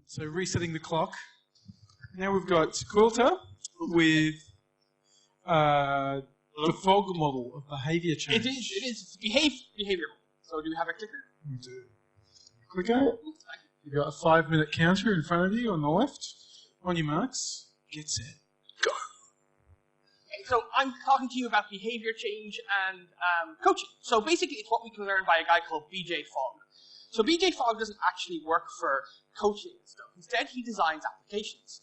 So resetting the clock. Now we've got Caoilte with the fog model of behaviour change. It is. It's behaviour. So do we have a clicker? We do. Clicker. You've got a 5-minute counter in front of you on the left. On your marks, get set, go. Okay, so I'm talking to you about behaviour change and coaching. So basically it's what we can learn by a guy called BJ Fogg. So BJ Fogg doesn't actually work for coaching and stuff. Instead, he designs applications.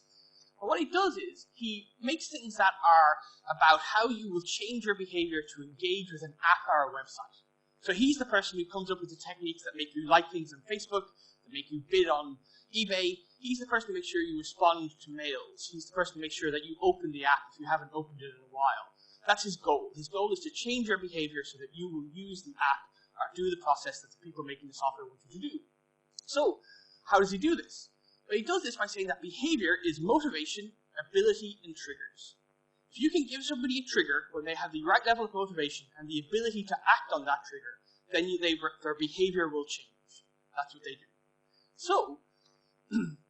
But what he does is he makes things that are about how you will change your behaviour to engage with an app or a website. So he's the person who comes up with the techniques that make you like things on Facebook, that make you bid on eBay. He's the person to make sure you respond to mails. He's the person to make sure that you open the app if you haven't opened it in a while. That's his goal. His goal is to change your behaviour so that you will use the app or do the process that the people making the software want you to do. So, how does he do this? Well, he does this by saying that behaviour is motivation, ability, and triggers. If you can give somebody a trigger when they have the right level of motivation and the ability to act on that trigger, then their behaviour will change. That's what they do. So,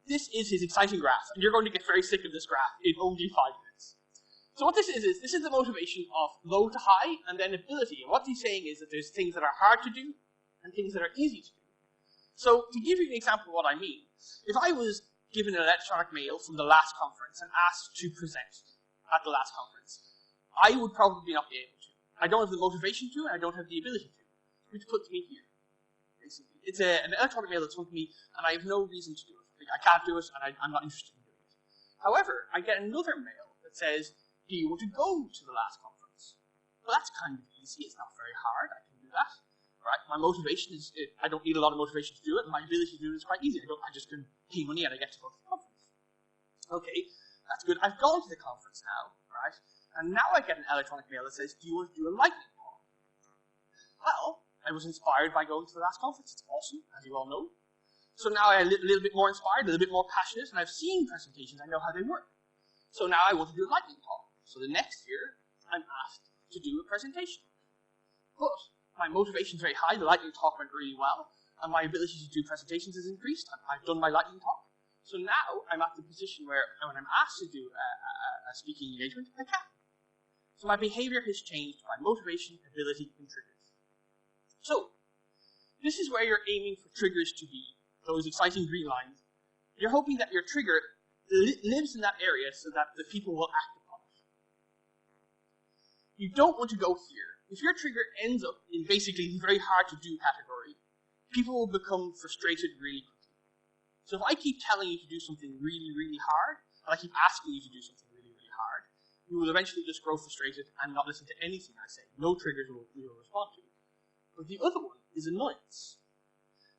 this is his exciting graph, and you're going to get very sick of this graph in only 5 minutes. So what this is the motivation of low to high, and then ability. And what he's saying is that there's things that are hard to do, and things that are easy to do. So, to give you an example of what I mean, if I was given an electronic mail from the last conference and asked to present at the last conference, I would probably not be able to. I don't have the motivation to, and I don't have the ability to. Which puts me here, basically. It's an electronic mail that's come to me, and I have no reason to do it. I can't do it, and I'm not interested in doing it. However, I get another mail that says, do you want to go to the last conference? Well, that's kind of easy. It's not very hard. I can do that. Right? My motivation is, I don't need a lot of motivation to do it, and my ability to do it is quite easy. I just can pay money and I get to go to the conference. Okay, that's good. I've gone to the conference now, right? And now I get an electronic mail that says, do you want to do a lightning talk? Well, I was inspired by going to the last conference. It's awesome, as you all know. So now I'm a little bit more inspired, a little bit more passionate, and I've seen presentations. I know how they work. So now I want to do a lightning talk. So the next year, I'm asked to do a presentation. But my motivation is very high. The lightning talk went really well, and my ability to do presentations has increased. I've done my lightning talk. So now I'm at the position where when I'm asked to do a speaking engagement, I can. So my behavior has changed by motivation, ability, and triggers. So this is where you're aiming for triggers to be. Those exciting green lines. You're hoping that your trigger lives in that area so that the people will act upon it. You don't want to go here. If your trigger ends up in basically the very hard to do category, people will become frustrated really quickly. So if I keep telling you to do something really, really hard, and I keep asking you to do something really, really hard, you will eventually just grow frustrated and not listen to anything I say. No triggers will respond to. But the other one is annoyance.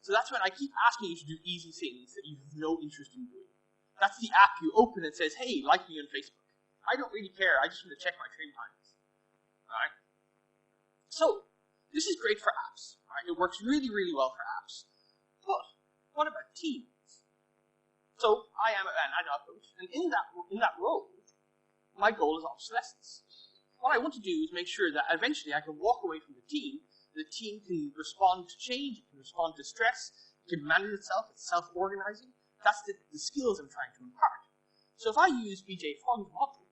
So that's when I keep asking you to do easy things that you have no interest in doing. That's the app you open and says, hey, like me on Facebook. I don't really care. I just want to check my train times. Alright? So, this is great for apps. Alright? It works really, really well for apps. But, what about teams? So, I am an agile coach, and in that role, my goal is obsolescence. What I want to do is make sure that eventually I can walk away from the team can respond to change, it can respond to stress, it can manage itself, it's self-organizing. That's the skills I'm trying to impart. So if I use BJ Fogg's model,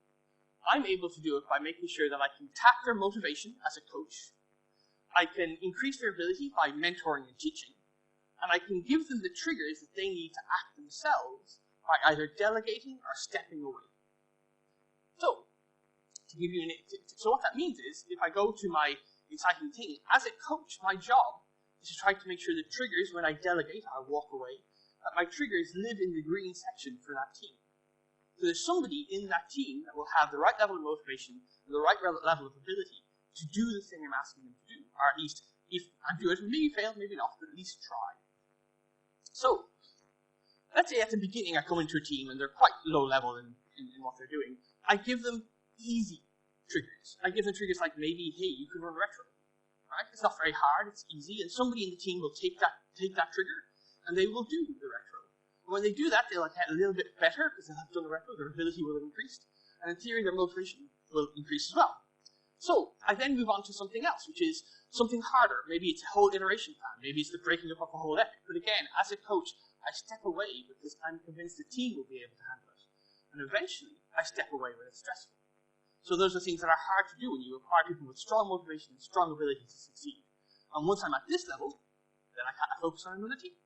I'm able to do it by making sure that I can tap their motivation as a coach, I can increase their ability by mentoring and teaching, and I can give them the triggers that they need to act themselves by either delegating or stepping away. So, so what that means is, if I go to my exciting thing, as a coach, my job is to try to make sure the triggers, when I delegate, I walk away, that my triggers live in the green section for that team. So there's somebody in that team that will have the right level of motivation and the right level of ability to do the thing I'm asking them to do, or at least, if I do it, maybe fail, maybe not, but at least try. So, let's say at the beginning I come into a team and they're quite low level in what they're doing. I give them easy triggers. I give them triggers like maybe, hey, you can run retro. Right? It's not very hard, it's easy, and somebody in the team will take that trigger, and they will do the retro. And when they do that, they'll get a little bit better, because they'll have done the retro, their ability will have increased, and in theory, their motivation will increase as well. So I then move on to something else, which is something harder. Maybe it's a whole iteration plan. Maybe it's the breaking up of a whole epic. But again, as a coach, I step away because I'm convinced the team will be able to handle it. And eventually, I step away when it's stressful. So those are things that are hard to do when you require people with strong motivation and strong ability to succeed. And once I'm at this level, then I focus on another team.